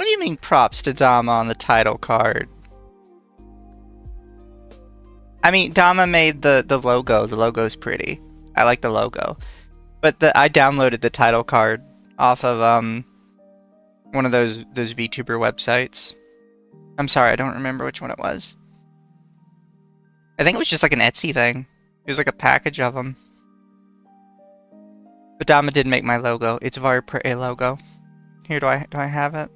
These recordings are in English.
What do you mean props to Dama on the title card? I mean, Dama made the logo. The logo's pretty. I like the logo. But I downloaded the title card off of one of those VTuber websites. I'm sorry, I don't remember which one it was. I think it was just like an Etsy thing. It was like a package of them. But Dama did make my logo. It's a very pretty logo. Here, do I have it?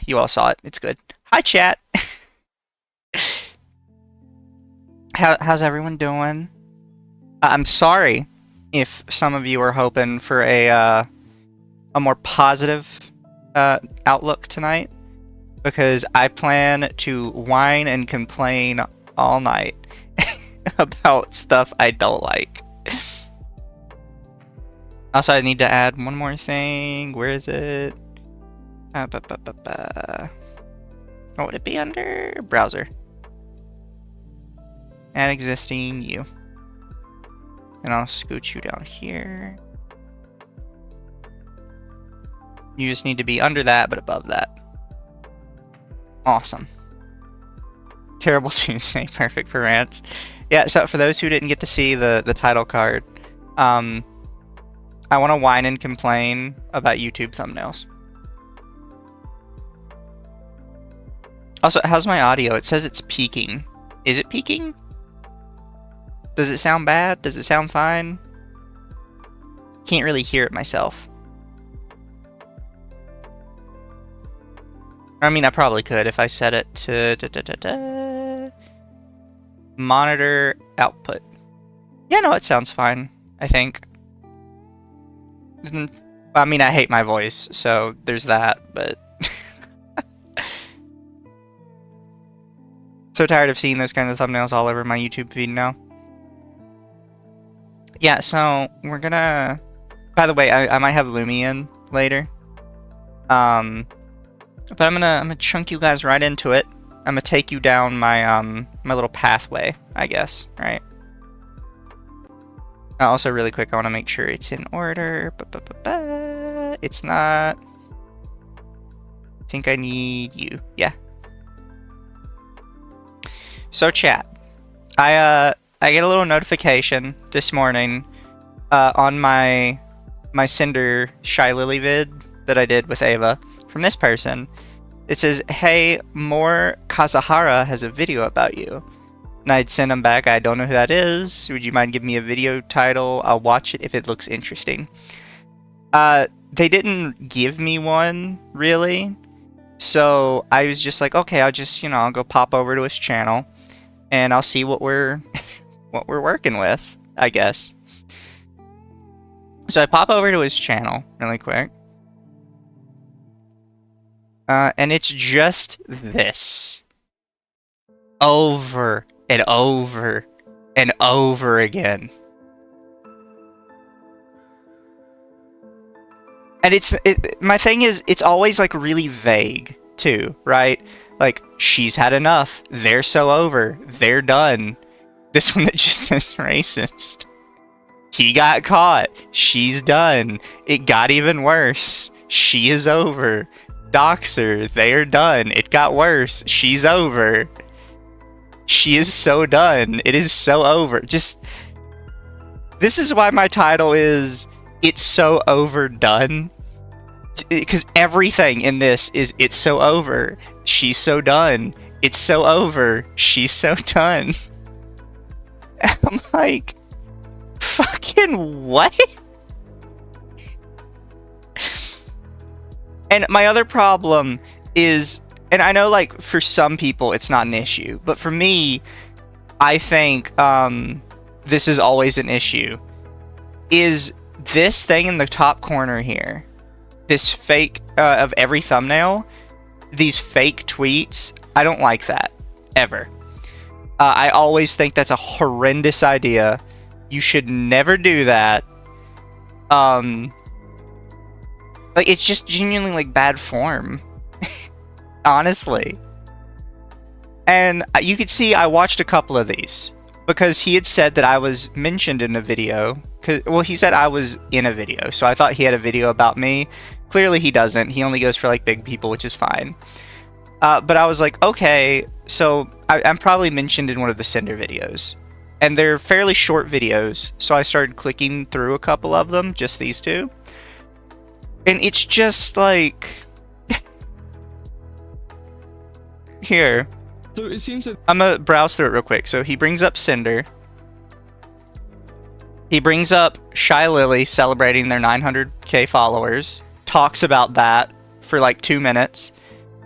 You all saw it. It's good. Hi, chat. How's everyone doing? I'm sorry if some of you are hoping for a more positive outlook tonight, because I plan to whine and complain all night about stuff I don't like. Also, I need to add one more thing. Where is it? What would it be under? Browser. Add existing you. And I'll scoot you down here. You just need to be under that, but above that. Awesome. Terrible Tuesday, perfect for rants. Yeah, so for those who didn't get to see the title card, I want to whine and complain about YouTube thumbnails. Also, how's my audio? It says it's peaking. Is it peaking? Does it sound bad? Does it sound fine? Can't really hear it myself. I mean, I probably could if I set it to monitor output. Yeah, no, it sounds fine, I think. I mean, I hate my voice, so there's that, but... So tired of seeing those kind of thumbnails all over my YouTube feed now. Yeah, so we're gonna... By the way, I might have Lumi in later. But I'm gonna chunk you guys right into it. I'm gonna take you down my my little pathway, I guess, right? Also, really quick, I want to make sure it's in order. It's not. I think I need you. Yeah. So chat, I get a little notification this morning on my Cinder Shy Lily vid that I did with Ava from this person. It says, "Hey, More Kazuhara has a video about you." And I'd send him back, "I don't know who that is. Would you mind giving me a video title? I'll watch it if it looks interesting." They didn't give me one, really. So I was just like, okay, I'll just, I'll go pop over to his channel and I'll see what we're what we're working with, I guess. So I pop over to his channel really quick. And it's just this. Over and over and over again. And my thing is, it's always like really vague too, right? Like, she's had enough. They're so over. They're done. This one that just says racist. He got caught. She's done. It got even worse. She is over. Doxer. They are done. It got worse. She's over. She is so done. It is so over. Just... This is why my title is... It's so overdone. Because everything in this is, it's so over. She's so done. It's so over. She's so done. And I'm like, fucking what? And my other problem is, and I know like for some people it's not an issue, but for me, I think this is always an issue, is this thing in the top corner here, this fake of every thumbnail, these fake tweets. I don't like that, ever. I always think that's a horrendous idea. You should never do that. Like, it's just genuinely like bad form. Honestly. And you could see I watched a couple of these because he had said that I was mentioned in a video well, he said I was in a video, so I thought he had a video about me. Clearly he doesn't. He only goes for like big people, which is fine. But I was like, okay, so I'm probably mentioned in one of the Cinder videos. And they're fairly short videos, so I started clicking through a couple of them, just these two. And it's just like... Here. So it seems that... I'm gonna browse through it real quick. So he brings up Cinder. He brings up Shy Lily celebrating their 900k followers. Talks about that for like 2 minutes.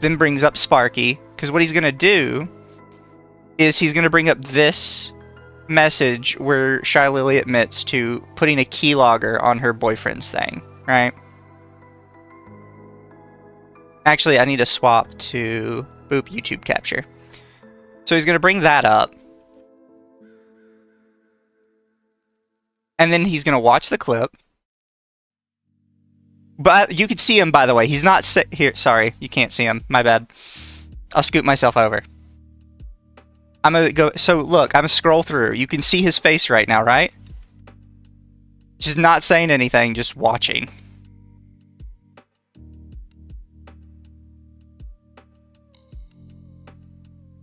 Then brings up Sparky. Because what he's going to do is he's going to bring up this message where Shy Lily admits to putting a keylogger on her boyfriend's thing. Right? Actually, I need to swap to... Boop, YouTube capture. So he's going to bring that up. And then he's going to watch the clip. But you can see him, by the way. He's not here. Sorry, you can't see him. My bad. I'll scoot myself over. I'm going to go... So, look, I'm going to scroll through. You can see his face right now, right? Just not saying anything, just watching.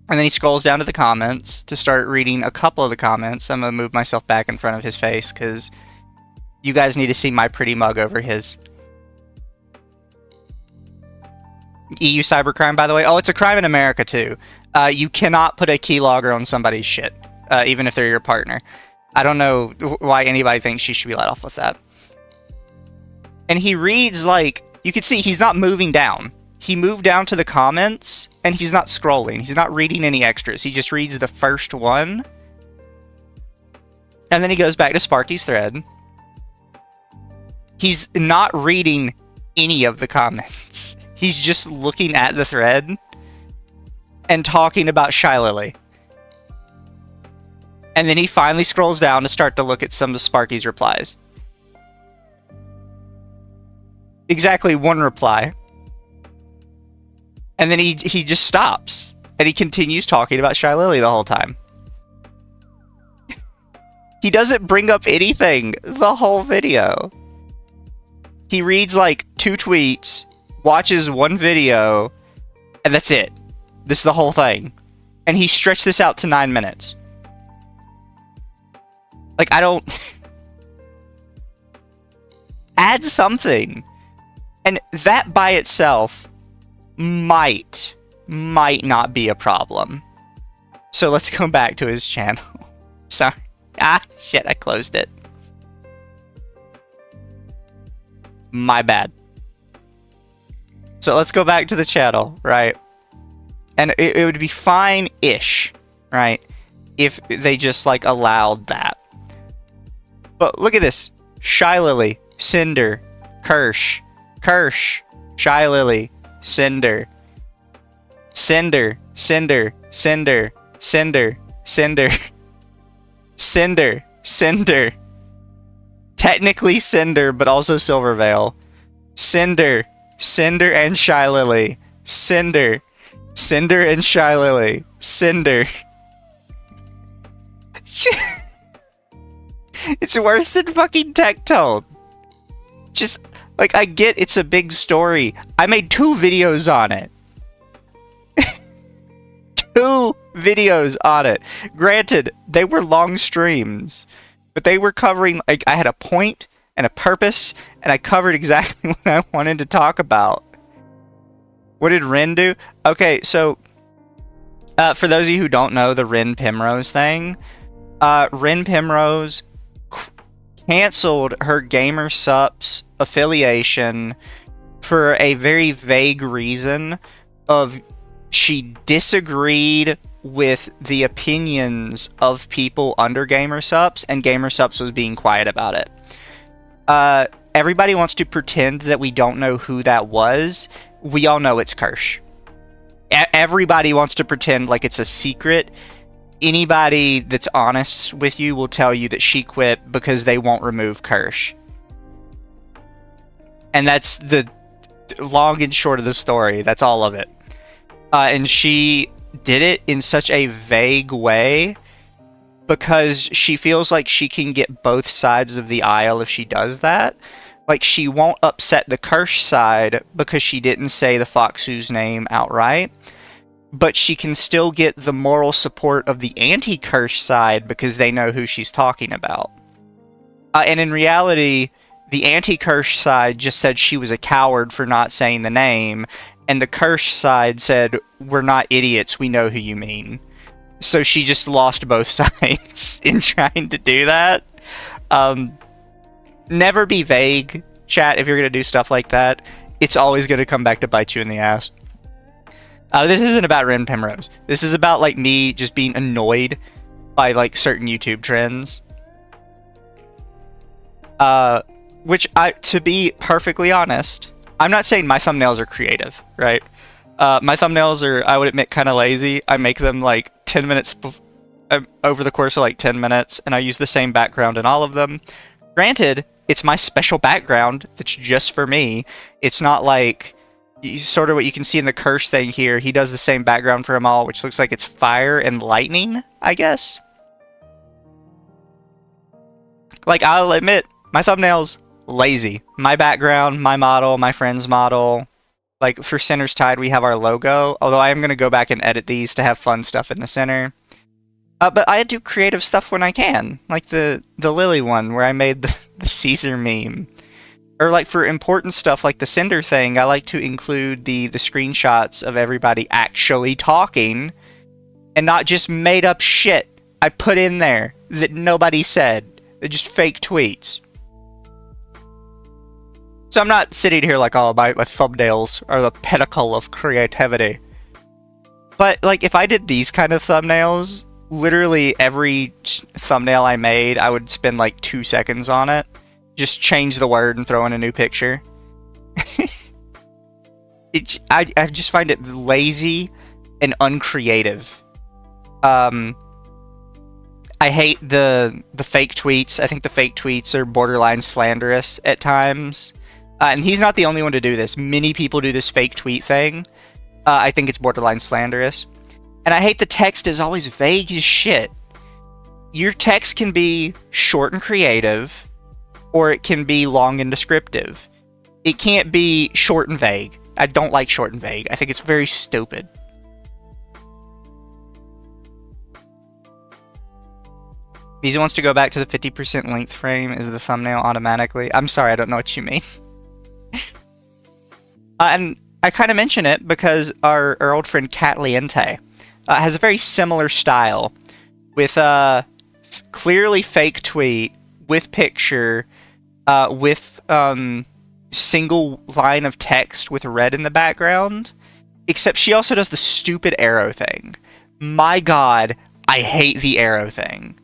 And then he scrolls down to the comments to start reading a couple of the comments. I'm going to move myself back in front of his face because you guys need to see my pretty mug over his. EU cybercrime, by the way. Oh, it's a crime in America, too. You cannot put a keylogger on somebody's shit, even if they're your partner. I don't know why anybody thinks she should be let off with that. And he reads, like, you can see he's not moving down. He moved down to the comments, and he's not scrolling. He's not reading any extras. He just reads the first one. And then he goes back to Sparky's thread. He's not reading any of the comments. He's just looking at the thread and talking about Shy Lily. And then he finally scrolls down to start to look at some of Sparky's replies. Exactly one reply. And then he just stops. And he continues talking about Shy Lily the whole time. He doesn't bring up anything the whole video. He reads like 2 tweets, watches 1 video, and that's it. This is the whole thing. And he stretched this out to 9 minutes. Like, I don't... Add something. And that by itself... might not be a problem. So let's go back to his channel. Sorry. Shit, I closed it. My bad. So let's go back to the channel, right? And it would be fine-ish, right? If they just, like, allowed that. But look at this. Shy Lily, Cinder, Kirsch, Shy Lily, Cinder. Cinder. Cinder. Cinder. Cinder. Cinder. Cinder. Cinder. Technically Cinder, but also Silvervale. Cinder. Cinder and Shy Lily. Cinder. Cinder and Shy Lily. Cinder. It's worse than fucking Tectone. Just... like, I get it's a big story. I made 2 videos on it. 2 videos on it. Granted, they were long streams. But they were covering, like, I had a point and a purpose. And I covered exactly what I wanted to talk about. What did Ren do? Okay, so... for those of you who don't know the Ren Primrose thing. Ren Primrose... canceled her Gamer Sups affiliation for a very vague reason of she disagreed with the opinions of people under Gamer Sups, and Gamer Sups was being quiet about it. Everybody wants to pretend that we don't know who that was. We all know it's Kirsch. Everybody wants to pretend like it's a secret. Anybody that's honest with you will tell you that she quit because they won't remove Kirsch. And that's the long and short of the story. That's all of it. And she did it in such a vague way because she feels like she can get both sides of the aisle if she does that. Like, she won't upset the curse side because she didn't say the Foxoo's name outright, but she can still get the moral support of the anti-curse side because they know who she's talking about. And in reality, the anti-curse side just said she was a coward for not saying the name, and the curse side said, we're not idiots, we know who you mean. So she just lost both sides in trying to do that. Never be vague, chat, if you're going to do stuff like that. It's always going to come back to bite you in the ass. This isn't about Ren Primrose. This is about, like, me just being annoyed by, like, certain YouTube trends. Which, to be perfectly honest, I'm not saying my thumbnails are creative, right? My thumbnails are, I would admit, kind of lazy. I make them, like, 10 minutes over the course of, like, 10 minutes, and I use the same background in all of them. Granted, it's my special background that's just for me. It's not like sort of what you can see in the curse thing here. He does the same background for them all, which looks like it's fire and lightning, I guess. Like, I'll admit, my thumbnail's lazy. My background, my model, my friend's model. Like, for Center's Tide, we have our logo, although I am going to go back and edit these to have fun stuff in the center. But I do creative stuff when I can, like the Lily one, where I made the Caesar meme. Or, like, for important stuff like the Cinder thing, I like to include the screenshots of everybody actually talking, and not just made up shit I put in there that nobody said. They're just fake tweets. So I'm not sitting here like, oh, my thumbnails are the pinnacle of creativity. But, like, if I did these kind of thumbnails, literally every thumbnail I made, I would spend like 2 seconds on it. Just change the word and throw in a new picture. I just find it lazy and uncreative. I hate the fake tweets. I think the fake tweets are borderline slanderous at times. And he's not the only one to do this. Many people do this fake tweet thing. I think it's borderline slanderous. And I hate the text is always vague as shit. Your text can be short and creative, or it can be long and descriptive. It can't be short and vague. I don't like short and vague. I think it's very stupid. Beezy wants to go back to the 50% length frame as the thumbnail automatically. I'm sorry, I don't know what you mean. And I kind of mention it because our old friend Cat Liente has a very similar style with clearly fake tweet with picture with single line of text with red in the background, except she also does the stupid arrow thing. My god, I hate the arrow thing.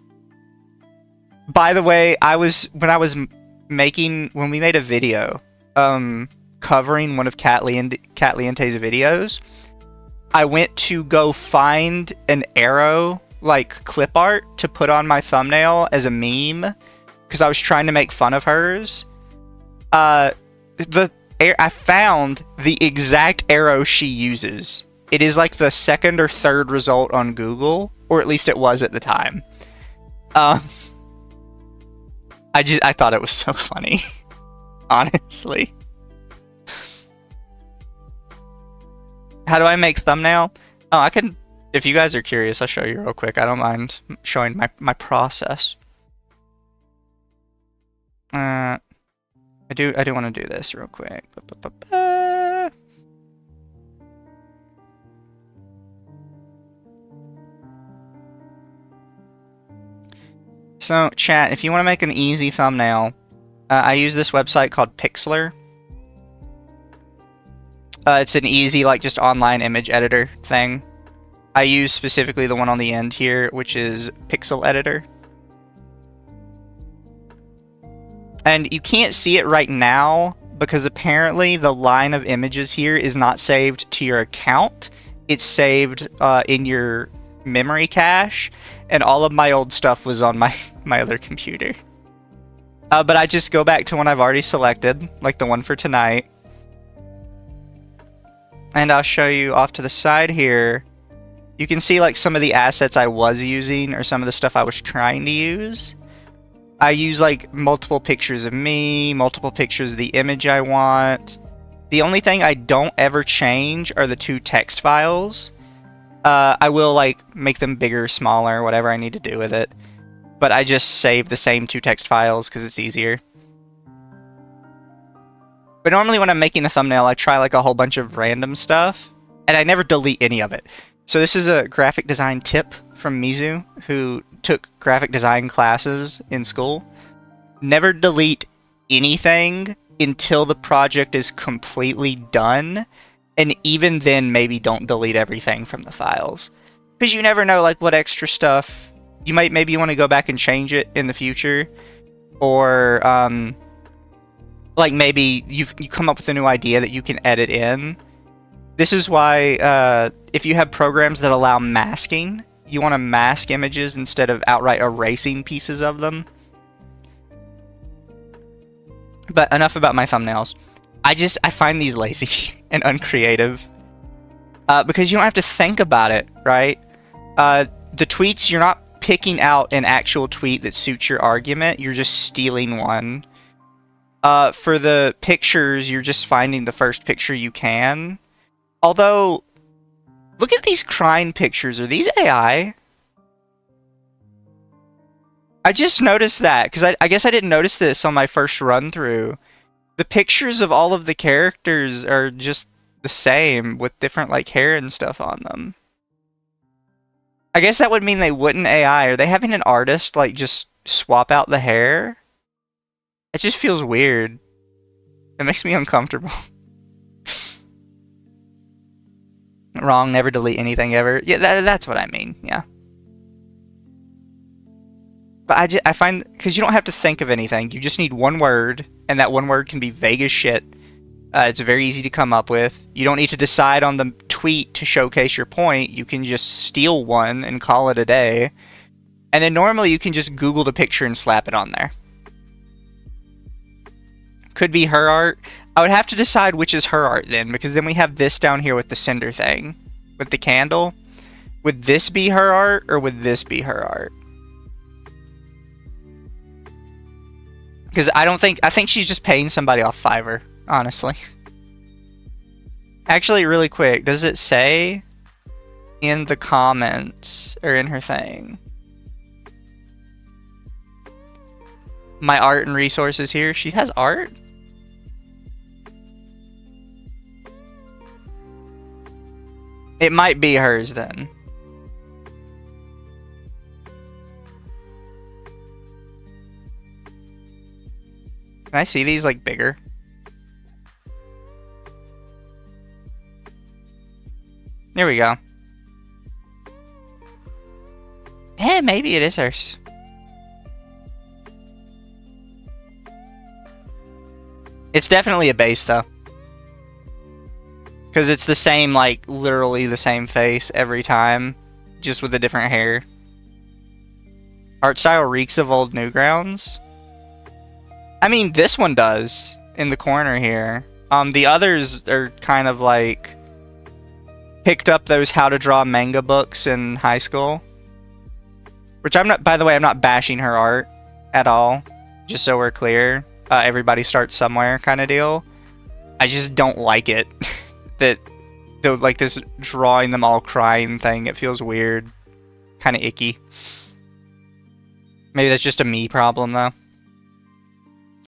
By the way, when we made a video covering one of Cat Liente's videos, I went to go find an arrow, like, clip art to put on my thumbnail as a meme, because I was trying to make fun of hers. I found the exact arrow she uses. It is like the second or third result on Google, or at least it was at the time. I thought it was so funny. Honestly. How do I make thumbnail? Oh, I can, if you guys are curious, I'll show you real quick. I don't mind showing my process. I do want to do this real quick. So, chat, if you want to make an easy thumbnail, I use this website called Pixlr. It's an easy, like, just online image editor thing. I use specifically the one on the end here, which is Pixel Editor. And you can't see it right now, because apparently the line of images here is not saved to your account. It's saved in your memory cache, and all of my old stuff was on my other computer. But I just go back to one I've already selected, like the one for tonight. And I'll show you off to the side here. You can see like some of the assets I was using or some of the stuff I was trying to use. I use like multiple pictures of me, multiple pictures of the image I want. The only thing I don't ever change are the 2 text files. I will like make them bigger, smaller, whatever I need to do with it. But I just save the same 2 text files because it's easier. But normally when I'm making a thumbnail, I try like a whole bunch of random stuff, and I never delete any of it. So this is a graphic design tip from Mizu, who took graphic design classes in school. Never delete anything until the project is completely done, and even then maybe don't delete everything from the files. Because you never know like what extra stuff, maybe you want to go back and change it in the future, or like maybe you come up with a new idea that you can edit in. This is why if you have programs that allow masking, you want to mask images instead of outright erasing pieces of them. But enough about my thumbnails. I find these lazy and uncreative because you don't have to think about it, right? The tweets, you're not picking out an actual tweet that suits your argument, you're just stealing one. For the pictures, you're just finding the first picture you can. Although, look at these crying pictures. Are these AI? I just noticed that, because I guess I didn't notice this on my first run-through. The pictures of all of the characters are just the same, with different like hair and stuff on them. I guess that would mean they wouldn't AI. Are they having an artist like just swap out the hair? It just feels weird. It makes me uncomfortable. Wrong, never delete anything ever. Yeah, that's what I mean, yeah. But I find, because you don't have to think of anything, you just need one word, and that one word can be vague as shit. It's very easy to come up with. You don't need to decide on the tweet to showcase your point. You can just steal one and call it a day. And then normally you can just Google the picture and slap it on there. Could be her art. I would have to decide which is her art then, because then we have this down here with the cinder thing, with the candle. Would this be her art, or would this be her art? Because I think she's just paying somebody off Fiverr, honestly. Actually, really quick, does it say in the comments, or in her thing? My art and resources here. She has art? It might be hers then. Can I see these like bigger? There we go. Eh, maybe it is hers. It's definitely a base though. Because it's the same, like, literally the same face every time, just with a different hair. Art style reeks of old Newgrounds. I mean, this one does, in the corner here. The others are kind of like, picked up those how to draw manga books in high school. Which I'm not, by the way, I'm not bashing her art at all. Just so we're clear. Everybody starts somewhere kind of deal. I just don't like it. That like this drawing them all crying thing, it feels weird, kind of icky. Maybe that's just a me problem though.